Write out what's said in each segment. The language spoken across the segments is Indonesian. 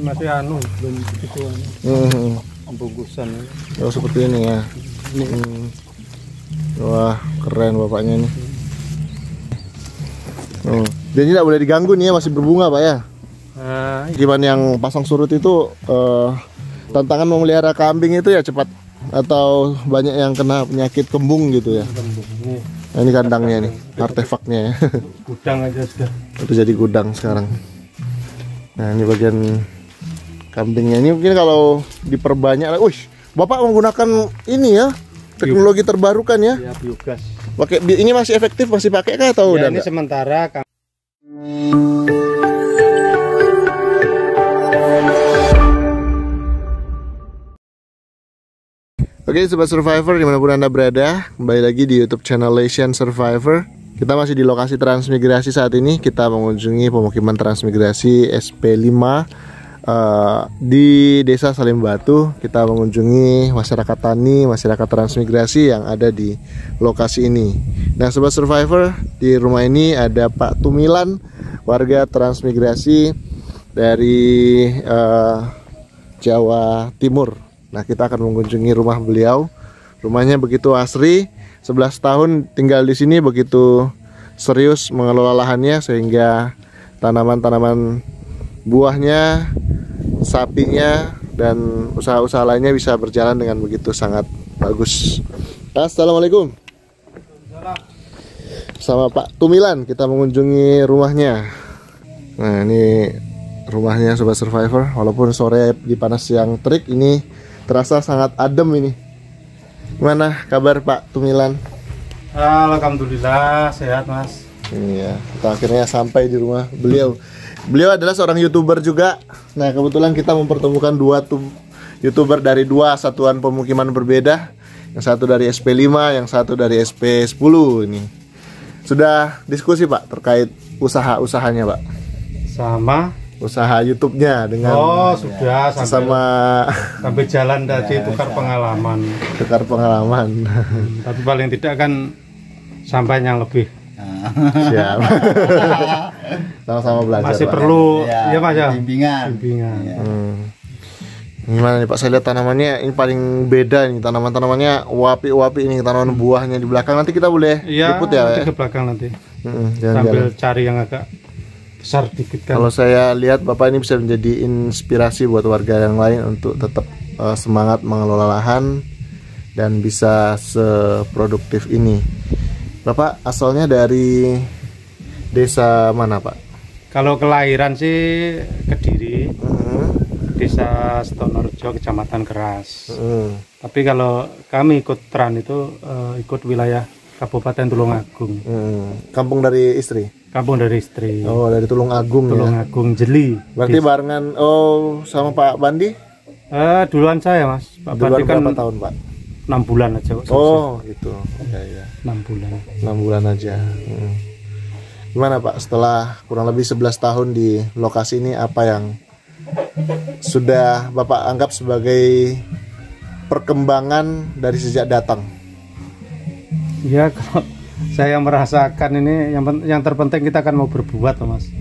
Masih belum begitu pembungkusan. Oh seperti ini ya. Wah keren bapaknya nih. Jadi tidak boleh diganggu nih ya, masih berbunga pak ya. Gimana yang pasang surut itu tantangan memelihara kambing itu ya cepat atau banyak yang kena penyakit kembung gitu ya. Nah, ini kandangnya nih, artefaknya ya. Gudang aja sudah. Itu jadi gudang sekarang. Nah ini bagian kambingnya. Ini mungkin kalau diperbanyak, bapak menggunakan ini ya, teknologi terbarukan ya. Ya biogas. Pakai ini masih efektif, masih pakai kah atau ya, udah ini enggak? Sementara. Oke Sobat Survivor dimanapun Anda berada, kembali lagi di YouTube channel Lesian Survivor. Kita masih di lokasi transmigrasi saat ini. Kita mengunjungi pemukiman transmigrasi SP5 di Desa Salim Batu. Kita mengunjungi masyarakat tani, masyarakat transmigrasi yang ada di lokasi ini. Nah Sobat Survivor, di rumah ini ada Pak Tumilan, warga transmigrasi dari Jawa Timur. Nah kita akan mengunjungi rumah beliau. Rumahnya begitu asri, 11 tahun tinggal di sini, begitu serius mengelola lahannya sehingga tanaman-tanaman buahnya, sapinya, dan usaha-usaha lainnya bisa berjalan dengan begitu sangat bagus. Assalamualaikum. Sama Pak Tumilan kita mengunjungi rumahnya. Nah ini rumahnya Sobat Survivor. Walaupun sore di panas yang terik, ini terasa sangat adem ini. Gimana kabar Pak Tumilan? Alhamdulillah sehat mas. Iya, kita akhirnya sampai di rumah beliau. Beliau adalah seorang YouTuber juga. Nah kebetulan kita mempertemukan dua YouTuber dari dua satuan pemukiman berbeda. Yang satu dari SP5, yang satu dari SP10 ini. Sudah diskusi Pak terkait usaha-usahanya Pak? Sama usaha YouTube-nya dengan sudah sampai jalan tadi tukar pengalaman. Tapi paling tidak kan sampai yang lebih. Siap. Sama-sama belajar. Masih Pak. Perlu ya Mas ya. Bimbingan. Gimana nih Pak? Saya lihat tanamannya ini paling beda nih, tanaman-tanamannya wapi-wapi ini, tanaman buahnya di belakang. Nanti kita boleh liput ya. Nanti ke belakang nanti. Jalan. Sambil cari yang agak besar dikit kan. Kalau saya lihat Bapak ini bisa menjadi inspirasi buat warga yang lain untuk tetap semangat mengelola lahan dan bisa seproduktif ini. Bapak asalnya dari desa mana Pak? Kalau kelahiran sih Kediri, Desa Stonorjo, Kecamatan Keras. Tapi kalau kami ikut TRAN itu ikut wilayah Kabupaten Tulungagung. Kampung dari istri? Kampung dari istri. Oh, dari Tulungagung ya? Tulungagung Jeli. Berarti barengan sama Pak Bandi? Duluan saya Mas. Pak Bandi kan berapa tahun Pak? 6 bulan aja kok. Oh gitu. Ya. 6 bulan. 6 bulan aja. Gimana Pak setelah kurang lebih 11 tahun di lokasi ini, apa yang sudah Bapak anggap sebagai perkembangan dari sejak datang? Ya kalau saya merasakan ini yang terpenting kita kan mau berbuat Mas.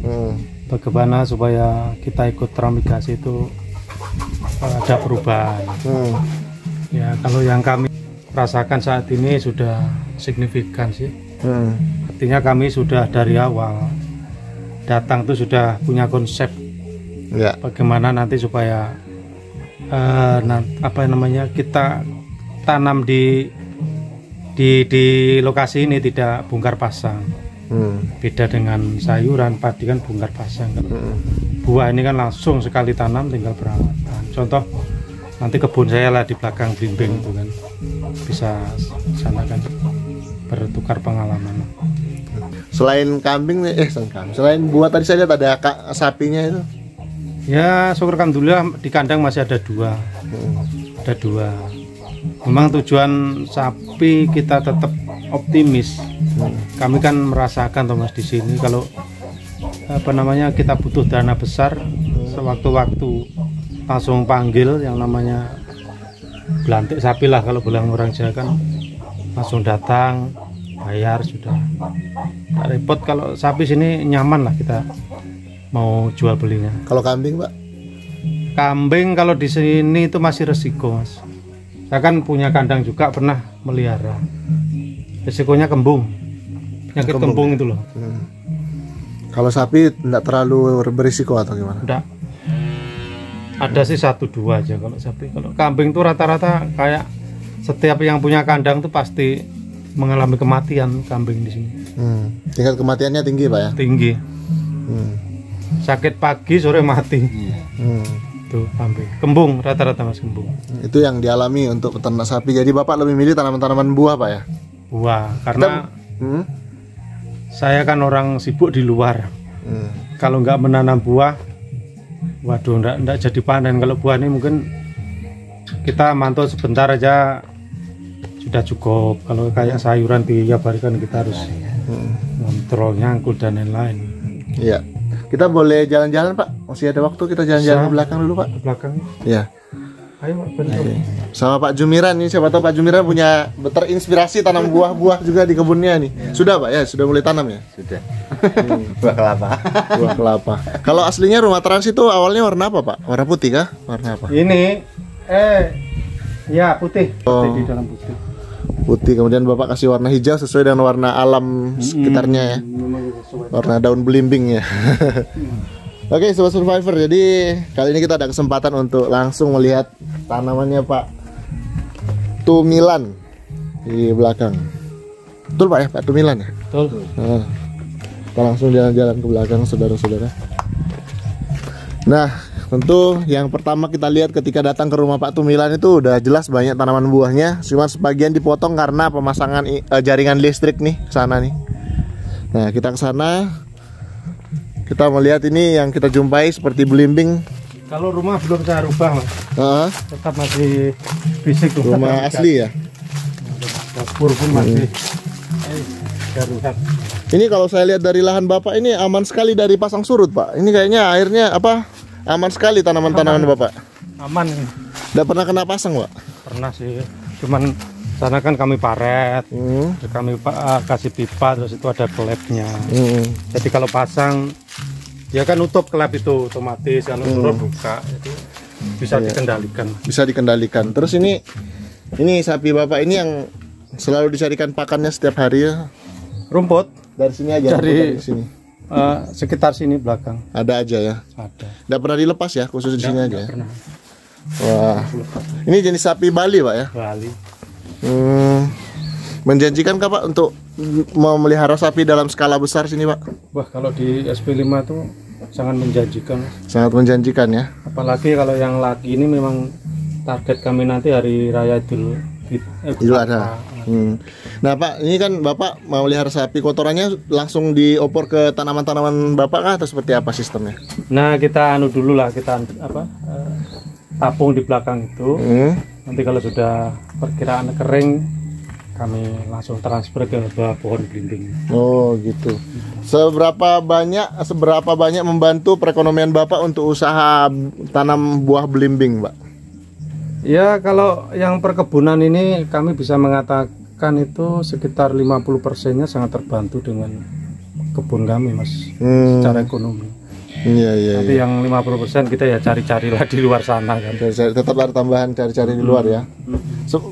Bagaimana supaya kita ikut transmigrasi itu ada perubahan. Ya kalau yang kami rasakan saat ini sudah signifikan sih. Artinya kami sudah dari awal datang tuh sudah punya konsep ya. Bagaimana nanti supaya kita tanam di lokasi ini tidak bongkar pasang. Beda dengan sayuran, padi kan bongkar pasang. Buah ini kan langsung sekali tanam tinggal perawatan. Contoh nanti kebun saya lah di belakang blimbing itu kan bisa sana kan bertukar pengalaman. Selain kambing selain buah tadi saya lihat ada sapinya itu. Ya syukur alhamdulillah di kandang masih ada 2. Ada 2. Memang tujuan sapi kita tetap optimis. Kami kan merasakan Thomas di sini kalau kita butuh dana besar, sewaktu-waktu langsung panggil yang namanya belantik sapi lah kalau bilang orang Jawa kan, langsung datang bayar sudah. Tak repot, kalau sapi sini nyaman lah kita mau jual belinya. Kalau kambing Pak? kambing kalau di sini itu masih resiko, Mas. Saya kan punya kandang juga, pernah melihara. Resikonya kembung, penyakit kembung itu loh. Kalau sapi tidak terlalu berisiko atau gimana? Enggak. Ada sih 1-2 aja kalau sapi. Kalau kambing tuh rata-rata kayak setiap yang punya kandang tuh pasti mengalami kematian kambing di sini. Tingkat kematiannya tinggi Pak ya? Tinggi. Sakit pagi sore mati. Tuh kambing. Kembung rata-rata Mas, kembung. Itu yang dialami untuk peternak sapi. Jadi Bapak lebih milih tanaman-tanaman buah Pak ya? Buah, karena saya kan orang sibuk di luar. Kalau nggak menanam buah, waduh, nggak jadi panen. Kalau buah ini mungkin kita mantau sebentar aja sudah cukup. Kalau kayak sayuran tiap hari kan kita harus ngontrol, nyangkut dan lain-lain. Iya. Kita boleh jalan-jalan Pak? Masih ada waktu kita jalan-jalan ke belakang dulu Pak? Ke belakang. Iya. Ayo Pak. Sama Pak Jumiran nih, siapa tahu Pak Jumiran punya terinspirasi tanam buah-buah juga di kebunnya nih. Sudah Pak ya? Sudah mulai tanam ya? Sudah. Buah kelapa. Buah kelapa. Kalau aslinya rumah Trans itu awalnya warna apa Pak? Warna putih kah? Warna apa? Ini ya putih. Putih di dalam putih. Putih, kemudian Bapak kasih warna hijau sesuai dengan warna alam sekitarnya ya. Warna daun belimbing ya. Oke, Sobat Survivor, jadi kali ini kita ada kesempatan untuk langsung melihat tanamannya Pak Tumilan di belakang. Betul Pak ya, Pak Tumilan ya? Betul. Nah, kita langsung jalan-jalan ke belakang saudara-saudara. Nah, tentu yang pertama kita lihat ketika datang ke rumah Pak Tumilan itu udah jelas banyak tanaman buahnya, cuma sebagian dipotong karena pemasangan jaringan listrik nih ke sana nih. Nah, kita ke sana. Kita melihat ini yang kita jumpai seperti belimbing. Kalau rumah belum saya rubah Mas. Tetap masih fisik tuh. Rumah asli ya. Dapur pun masih darurat. Ini kalau saya lihat dari lahan Bapak ini aman sekali dari pasang surut Pak. Ini kayaknya airnya apa? Aman sekali tanaman-tanaman Bapak. Aman. Tidak pernah kena pasang Pak? Pernah sih. Cuman sana kan kami paret, kami kasih pipa, terus itu ada klepnya. Jadi kalau pasang, ya kan nutup klep itu otomatis, kalau surut buka, jadi bisa dikendalikan. Bisa dikendalikan. Terus ini sapi Bapak ini yang selalu dicarikan pakannya setiap hari ya? Rumput. Dari sini aja. Dari sini. Sekitar sini belakang. Ada aja ya. Ada. Nggak pernah dilepas ya, khusus di sini aja. Pernah. Wah. Ini jenis sapi Bali Pak ya? Bali. Menjanjikan kah Pak untuk memelihara sapi dalam skala besar sini Pak? Wah, kalau di SP5 itu sangat menjanjikan. Sangat menjanjikan ya. Apalagi kalau yang laki ini memang target kami nanti hari raya Idul Adha. Nah Pak, ini kan Bapak memelihara sapi, kotorannya langsung diopor ke tanaman-tanaman Bapak kah atau seperti apa sistemnya? Nah, kita dulu lah, kita tapung di belakang itu. Nanti kalau sudah perkiraan kering, kami langsung transfer ke bawah pohon belimbing. Oh gitu. Seberapa banyak membantu perekonomian Bapak untuk usaha tanam buah belimbing, Pak? Ya, kalau yang perkebunan ini kami bisa mengatakan itu sekitar 50%-nya sangat terbantu dengan kebun kami, Mas, secara ekonomi. Iya. Nanti yang 50% kita ya cari-carilah di luar sana kan. Tetap ada tambahan cari-cari di luar ya.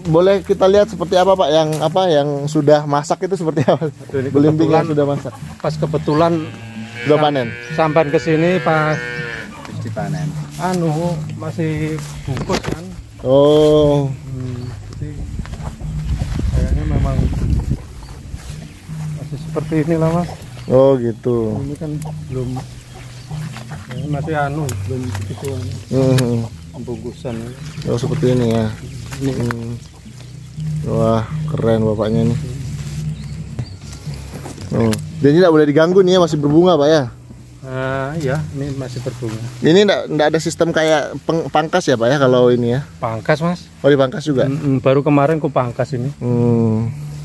Boleh kita lihat seperti apa Pak yang sudah masak itu seperti apa? Belimbing yang sudah masak. Pas kebetulan sudah panen. Sampai ke sini pas dipanen. Masih bungkus kan. Oh. Jadi kayaknya memang masih seperti inilah Mas. Oh gitu. Ini kan belum masih belum begitu pembungkusan. Oh seperti ini ya. Wah keren bapaknya nih. Jadi tidak boleh diganggu nih ya, masih berbunga Pak ya? Iya, ini masih berbunga. Ini enggak ada sistem kayak pangkas ya Pak ya kalau ini ya? Pangkas Mas. Oh dipangkas juga? Baru kemarin ku pangkas ini.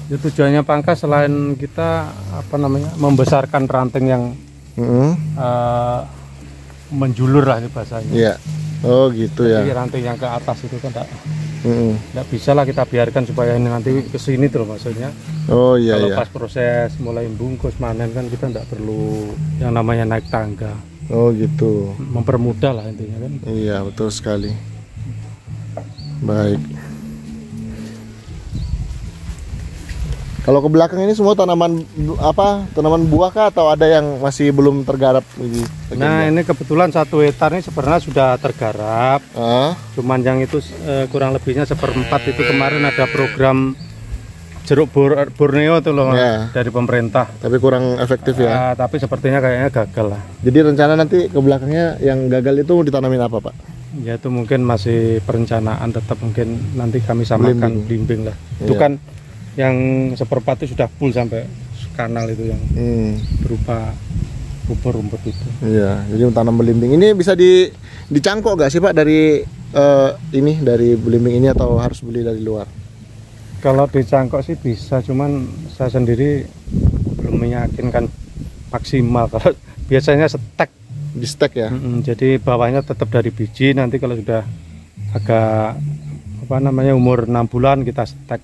Ya, tujuannya pangkas selain kita membesarkan ranting yang menjulur lah ini bahasanya. Iya. Oh gitu. Jadi ya. ranting yang ke atas itu kan enggak bisa lah kita biarkan supaya ini nanti ke sini terus maksudnya. Oh iya. Kalau pas proses mulai bungkus manen kan kita enggak perlu yang namanya naik tangga. Oh gitu. Mempermudah lah intinya kan. Iya betul sekali. Baik. Kalau ke belakang ini semua tanaman apa? Tanaman buah kah atau ada yang masih belum tergarap ini? Nah ini kebetulan 1 hektar ini sebenarnya sudah tergarap. Cuman yang itu kurang lebihnya 1/4 itu kemarin ada program jeruk Borneo itu loh dari pemerintah. Tapi kurang efektif ya. Tapi sepertinya kayaknya gagal lah. Jadi rencana nanti ke belakangnya yang gagal itu ditanamin apa Pak? Ya itu mungkin masih perencanaan, tetap mungkin nanti kami samakan blimbing lah. Itu kan yang 1/4 itu sudah full sampai kanal itu yang berupa rumput-rumput itu. Iya, jadi tanam belimbing ini bisa dicangkok gak sih Pak dari dari belimbing ini atau harus beli dari luar? Kalau dicangkok sih bisa, cuman saya sendiri belum meyakinkan maksimal. Kalau biasanya stek, di stek ya. Jadi bawahnya tetap dari biji, nanti kalau sudah agak umur 6 bulan kita stek.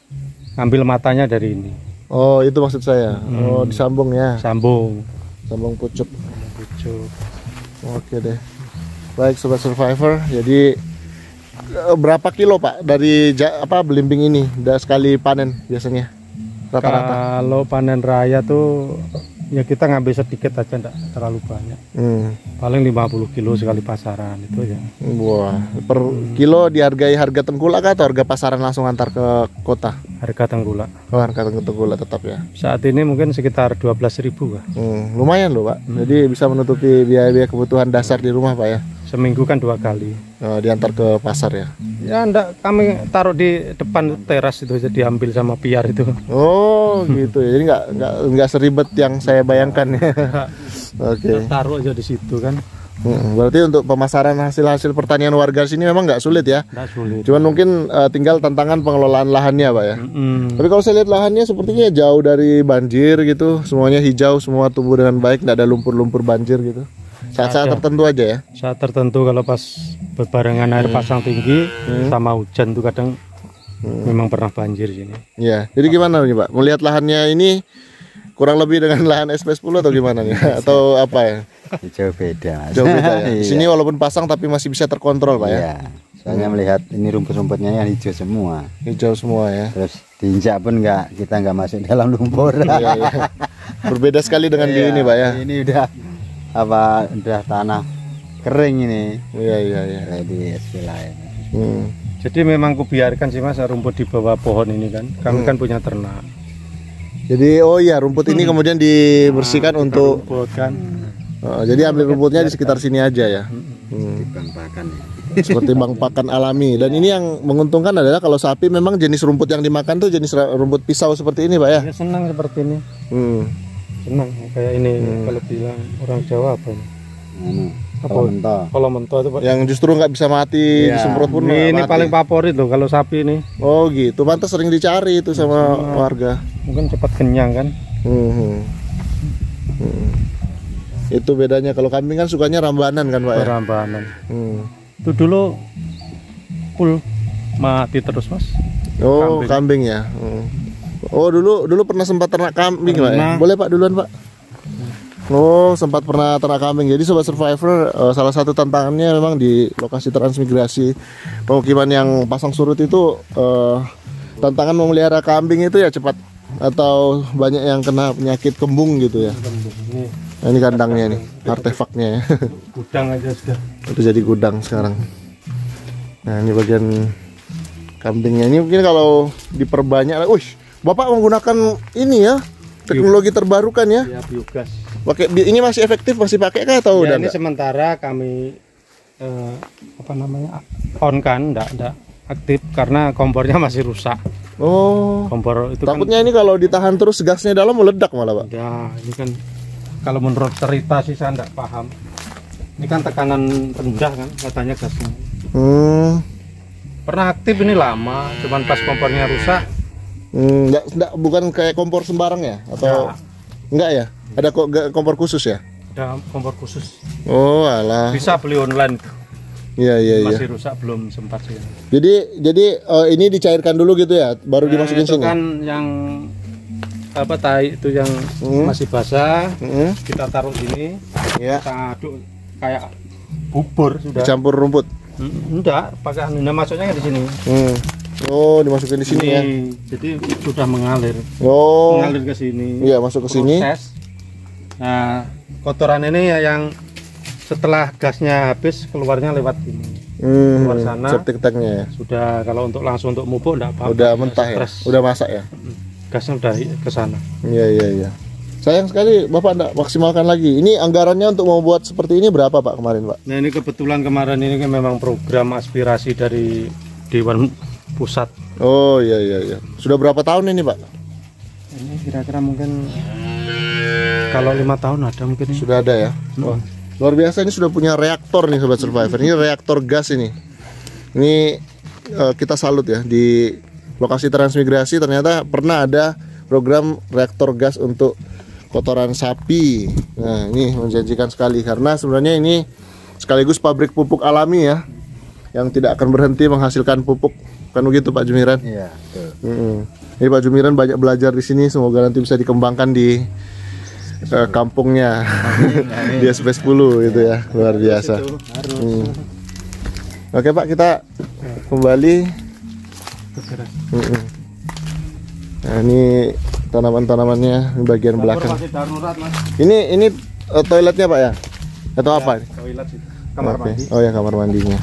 Ambil matanya dari ini. Oh itu maksud saya. Oh disambung ya. Sambung pucuk. Oke deh. Baik Sobat Survivor. Jadi berapa kilo Pak dari belimbing ini udah sekali panen biasanya rata-rata? Kalau panen raya tuh ya kita ngambil sedikit aja, enggak terlalu banyak. Paling 50 kilo sekali pasaran itu ya. Wah, per kilo dihargai harga tengkulak atau harga pasaran langsung antar ke kota? Harga tengkulak. Oh, harga tengkulak tetap ya. Saat ini mungkin sekitar 12.000 Pak. Lumayan loh Pak. Jadi bisa menutupi biaya-biaya kebutuhan dasar di rumah Pak ya. Seminggu kan 2 kali. Diantar ke pasar ya? Ya enggak, kami taruh di depan teras itu aja, diambil sama piar itu. Oh gitu ya. Jadi nggak seribet yang saya bayangkan ya. Oke. Taruh aja di situ kan. Berarti untuk pemasaran hasil pertanian warga sini memang nggak sulit ya? Nggak sulit. Cuman mungkin tinggal tantangan pengelolaan lahannya Pak ya. Tapi kalau saya lihat lahannya sepertinya jauh dari banjir gitu, semuanya hijau, semua tumbuh dengan baik, nggak ada lumpur-lumpur banjir gitu. Saat-saat tertentu aja ya? Saat tertentu, kalau pas berbarengan air pasang tinggi sama hujan tuh kadang memang pernah banjir sini. Iya. Jadi gimana nih Pak? Melihat lahannya ini kurang lebih dengan lahan SP10 atau gimana nih? Atau apa ya? Jauh beda. Jauh beda ya. Di sini walaupun pasang tapi masih bisa terkontrol Pak ya? Iya. Soalnya melihat ini rumput-rumputnya yang hijau semua. Hijau semua ya. Terus diinjak pun kita nggak masuk dalam lumpur. Iya, iya. Berbeda sekali dengan di ini Pak ya. Ini udah tanah kering ini. Iya. Di SP lain. Jadi memang kubiarkan sih Mas rumput di bawah pohon ini kan. Kami kan punya ternak. Jadi rumput ini kemudian dibersihkan untuk rumput kan. Jadi ambil rumputnya di sekitar sini aja ya. Bang pakan ya. Seperti bang pakan alami. Dan ini yang menguntungkan adalah kalau sapi memang jenis rumput yang dimakan tuh jenis rumput pisau seperti ini Pak ya. Ya senang seperti ini. Senang kayak ini. Kalau bilang orang Jawa apa ini? Kalau mentah itu Pak. Yang justru nggak bisa mati disemprot pun ini mati. Paling favorit loh kalau sapi ini. Oh gitu, pantas sering dicari itu sama warga. Mungkin cepat kenyang kan. Itu bedanya. Kalau kambing kan sukanya rambanan kan Pak ya? Rambanan. Itu dulu full mati terus Mas. Oh kambing ya. Oh dulu pernah sempat ternak kambing Pak ya? Boleh Pak duluan Pak. Oh sempat pernah ternak kambing. Jadi Sobat Survivor, salah satu tantangannya memang di lokasi transmigrasi pemukiman yang pasang surut itu, tantangan memelihara kambing itu ya cepat atau banyak yang kena penyakit kembung gitu ya. Nah, ini kandangnya nih, artefaknya ya. Gudang aja sudah. Udah jadi gudang sekarang. Nah ini bagian kambingnya. Ini mungkin kalau diperbanyak, Bapak menggunakan ini ya, teknologi terbarukan ya? Ya biogas. Ini masih efektif, masih pakai kah atau udah? Ini sementara kami on kan, enggak aktif karena kompornya masih rusak. Oh. Kompor itu takutnya kan, ini kalau ditahan terus gasnya dalam meledak malah Pak. Ya ini kan kalau menurut cerita sih saya enggak paham. Ini kan tekanan rendah kan katanya gasnya. Pernah aktif ini lama, cuman pas kompornya rusak. Enggak, bukan kayak kompor sembarang ya? Atau enggak ya? Ada kompor khusus ya? Ada kompor khusus. Oh alah. Bisa beli online. Iya. Masih rusak belum sempat sih. Jadi ini dicairkan dulu gitu ya, baru dimasukin itu sini. Kan yang tai itu yang masih basah, kita taruh sini, kita aduk kayak bubur sudah. Campur rumput. Enggak, pakai anu. Nah, masuknya kan di sini. Oh, dimasukin di sini ya. Jadi sudah mengalir. Oh. Mengalir ke sini. Iya, masuk ke sini. Proses. Nah, kotoran ini ya yang setelah gasnya habis keluarnya lewat sini. Keluar sana. Septic tanknya ya. Sudah kalau untuk langsung untuk mupuk enggak apa-apa. Udah mentah ya. Stres. Udah masak ya. Gasnya udah ke sana. Iya. Sayang sekali Bapak enggak maksimalkan lagi. Ini anggarannya untuk membuat seperti ini berapa Pak kemarin Pak? Nah, ini kebetulan kemarin ini kan memang program aspirasi dari Dewan Pusat. Oh iya. Sudah berapa tahun ini Pak? Ini kira-kira mungkin kalau 5 tahun ada mungkin ini. Sudah ada ya. Wah, luar biasa, ini sudah punya reaktor nih Sobat Survivor. Ini reaktor gas ini. Ini kita salut ya, di lokasi transmigrasi ternyata pernah ada program reaktor gas untuk kotoran sapi. Nah, ini menjanjikan sekali karena sebenarnya ini sekaligus pabrik pupuk alami ya, yang tidak akan berhenti menghasilkan pupuk. Kan begitu Pak Jumiran? Iya, betul. Ini Pak Jumiran banyak belajar di sini, semoga nanti bisa dikembangkan di kampungnya. Di SP 10 gitu ya, luar biasa. Oke Pak, kita kembali. Nah, ini tanaman-tanamannya di bagian belakang. Ini toiletnya Pak ya? Atau apa? Toilet itu. Kamar mandi. Oh ya, kamar mandinya.